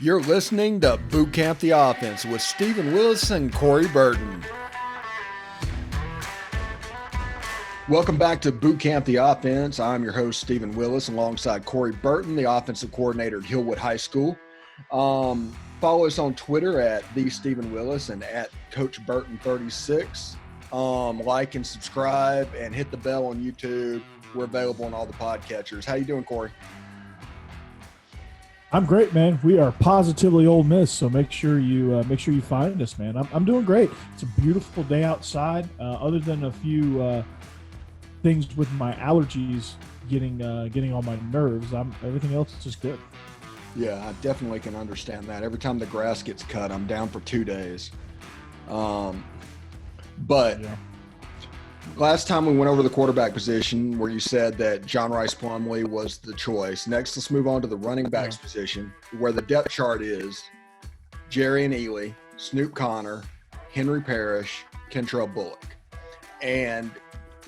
You're listening to Boot Camp the Offense with Stephen Willis and Corey Burton. Welcome back to Boot Camp the Offense. I'm your host, Stephen Willis, alongside Corey Burton, the offensive coordinator at Hillwood High School. Follow us on Twitter at @TheStephenWillis and at CoachBurton36. Like and subscribe and hit the bell on YouTube. We're available on all the podcatchers. How you doing, Corey? I'm great, man. We are positively Ole Miss, so make sure you find us, man. I'm doing great. It's a beautiful day outside. Other than a few things with my allergies getting on my nerves, everything else is just good. Yeah, I definitely can understand that. Every time the grass gets cut, I'm down for 2 days. But yeah. Last time we went over the quarterback position where you said that John Rice Plumlee was the choice. Next, let's move on to the running backs position where the depth chart is Jerry and Ely, Snoop Connor, Henry Parrish, Kentrell Bullock. And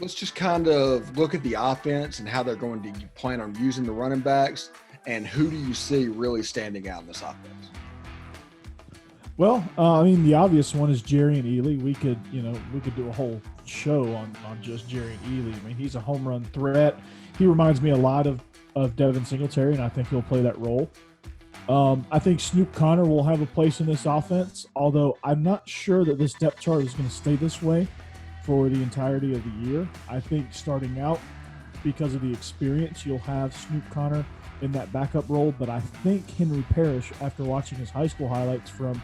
let's just kind of look at the offense and how they're going to plan on using the running backs and who do you see really standing out in this offense? Well, the obvious one is Jerry and Ely. We could do a whole show on just Jerry and Ely. I mean, he's a home run threat. He reminds me a lot of Devin Singletary, and I think he'll play that role. I think Snoop Connor will have a place in this offense, although I'm not sure that this depth chart is going to stay this way for the entirety of the year. I think starting out, because of the experience, you'll have Snoop Connor in that backup role, but I think Henry Parrish, after watching his high school highlights from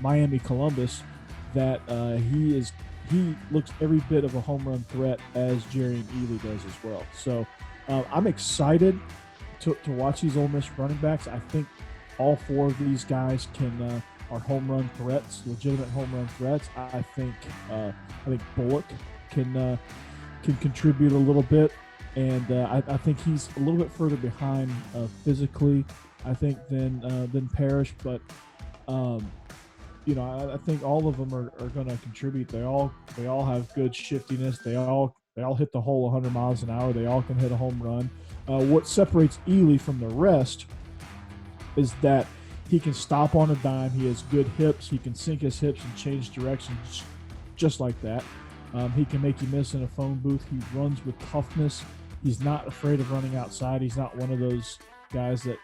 Miami Columbus, that he looks every bit of a home run threat as Jerry and Ely does as well. So I'm excited to watch these Ole Miss running backs. I think all four of these guys are home run threats, legitimate home run threats. I think Bullock can contribute a little bit, and I think he's a little bit further behind physically, I think, than Parrish, but I think all of them are going to contribute. They all have good shiftiness. They all hit the hole 100 miles an hour. They all can hit a home run. What separates Ely from the rest is that he can stop on a dime. He has good hips. He can sink his hips and change directions just like that. He can make you miss in a phone booth. He runs with toughness. He's not afraid of running outside. He's not one of those guys that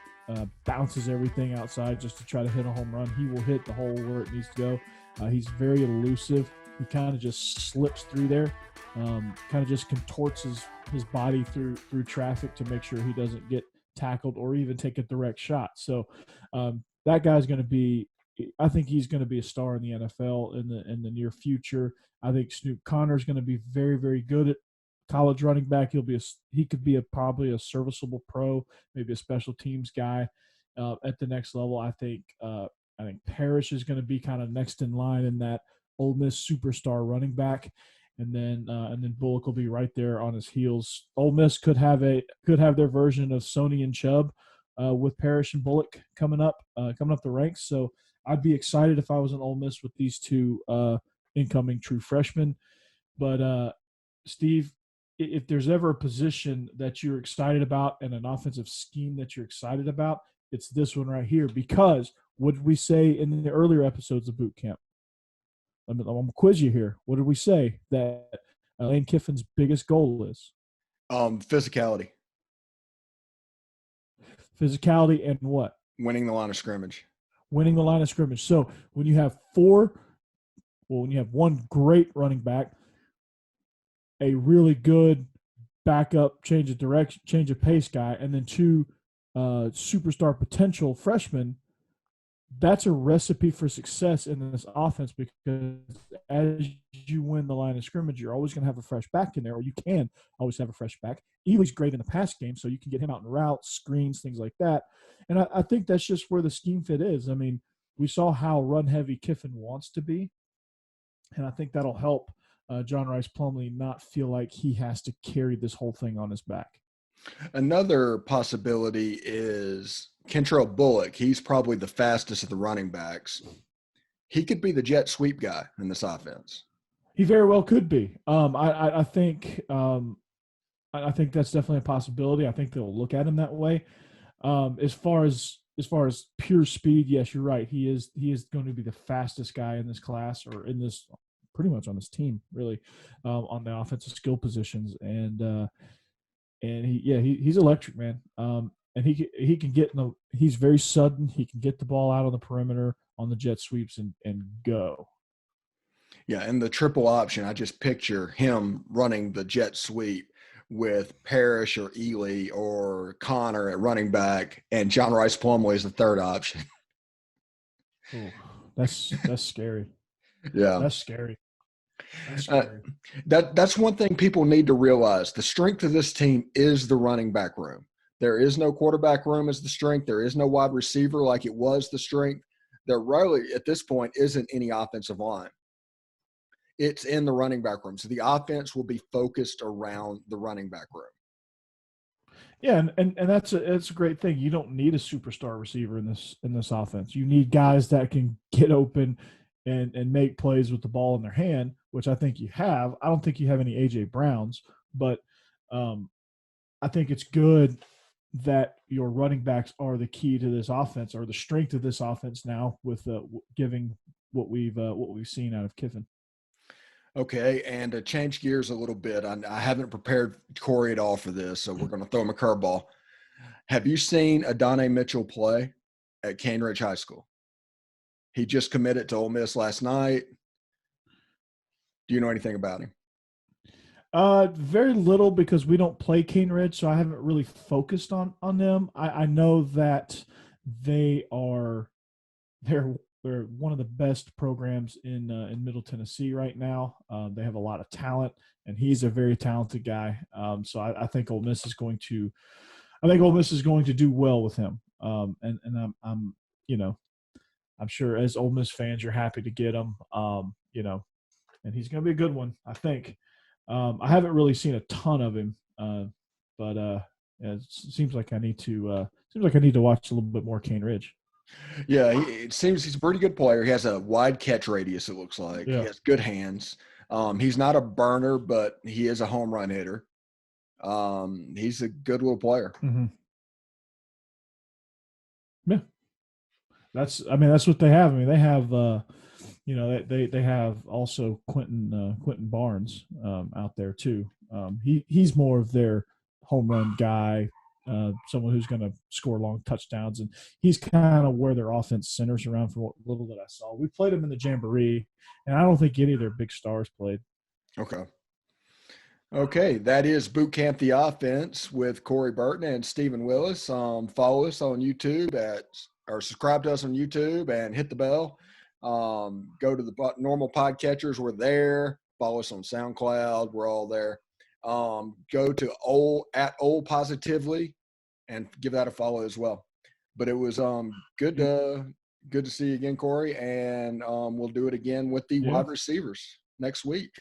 bounces everything outside just to try to hit a home run. He will hit the hole where it needs to go. He's very elusive. He kind of just slips through there, kind of just contorts his body through traffic to make sure he doesn't get tackled or even take a direct shot. So that guy's going to be, I think he's going to be a star in the NFL in the near future. I think Snoop Connor is going to be very, very good at college running back. He could be probably a serviceable pro, maybe a special teams guy at the next level. I think Parrish is going to be kind of next in line in that Ole Miss superstar running back, and then Bullock will be right there on his heels. Ole Miss could have their version of Sony and Chubb with Parrish and Bullock coming up the ranks. So I'd be excited if I was an Ole Miss with these two incoming true freshmen. But Steve, if there's ever a position that you're excited about and an offensive scheme that you're excited about, it's this one right here. Because what did we say in the earlier episodes of Boot Camp? I'm going to quiz you here. What did we say that Lane Kiffin's biggest goal is? Physicality. Physicality and what? Winning the line of scrimmage. Winning the line of scrimmage. So when you have one great running back, a really good backup, change of direction, change of pace guy, and then two superstar potential freshmen, that's a recipe for success in this offense, because as you win the line of scrimmage, you're always going to have a fresh back in there, or you can always have a fresh back. Ely's great in the pass game, so you can get him out in routes, screens, things like that. And I think that's just where the scheme fit is. I mean, we saw how run-heavy Kiffin wants to be, and I think that'll help John Rice Plumlee not feel like he has to carry this whole thing on his back. Another possibility is Kentrell Bullock. He's probably the fastest of the running backs. He could be the jet sweep guy in this offense. He very well could be. I think that's definitely a possibility. I think they'll look at him that way. As far as as far as pure speed, yes, you're right. He is going to be the fastest guy in this class, or in this, pretty much on this team, really, on the offensive skill positions. And he's electric, man. And he can get in the. He's very sudden. He can get the ball out on the perimeter on the jet sweeps and go. Yeah, and the triple option, I just picture him running the jet sweep with Parrish or Ely or Connor at running back, and John Rice Plumlee is the third option. Ooh, that's scary. Yeah. That's scary. That's scary. That's one thing people need to realize. The strength of this team is the running back room. There is no quarterback room as the strength. There is no wide receiver like it was the strength. There really, at this point, isn't any offensive line. It's in the running back room. So the offense will be focused around the running back room. Yeah, and that's a great thing. You don't need a superstar receiver in this offense. You need guys that can get open and make plays with the ball in their hand, which I think you have. I don't think you have any A.J. Browns, but I think it's good that your running backs are the key to this offense, or the strength of this offense now, with giving what we've seen out of Kiffin. Okay, and to change gears a little bit, I haven't prepared Corey at all for this, so we're going to throw him a curveball. Have you seen Adonai Mitchell play at Cane Ridge High School? He just committed to Ole Miss last night. Do you know anything about him? Very little, because we don't play Cane Ridge, so I haven't really focused on them. I know that they're one of the best programs in Middle Tennessee right now. They have a lot of talent, and he's a very talented guy. So I think Ole Miss is going to do well with him. And I'm sure as Ole Miss fans, you're happy to get him. And he's going to be a good one, I think. I haven't really seen a ton of him, but it seems like I need to watch a little bit more Cane Ridge. Yeah, it seems he's a pretty good player. He has a wide catch radius, it looks like. Yeah. He has good hands. He's not a burner, but he is a home run hitter. He's a good little player. Mm-hmm. Yeah. That's what they have. I mean, they have, they have also Quentin Barnes out there too. He's more of their home run guy, someone who's going to score long touchdowns, and he's kind of where their offense centers around, from what little that I saw. We played him in the Jamboree, and I don't think any of their big stars played. Okay, that is Boot Camp the Offense with Corey Burton and Stephen Willis. Follow us on YouTube or subscribe to us on YouTube and hit the bell. Go to the normal podcatchers. We're there. Follow us on SoundCloud. We're all there. Go to Ole Positively and give that a follow as well. But it was good to see you again, Corey, and we'll do it again with the wide receivers next week.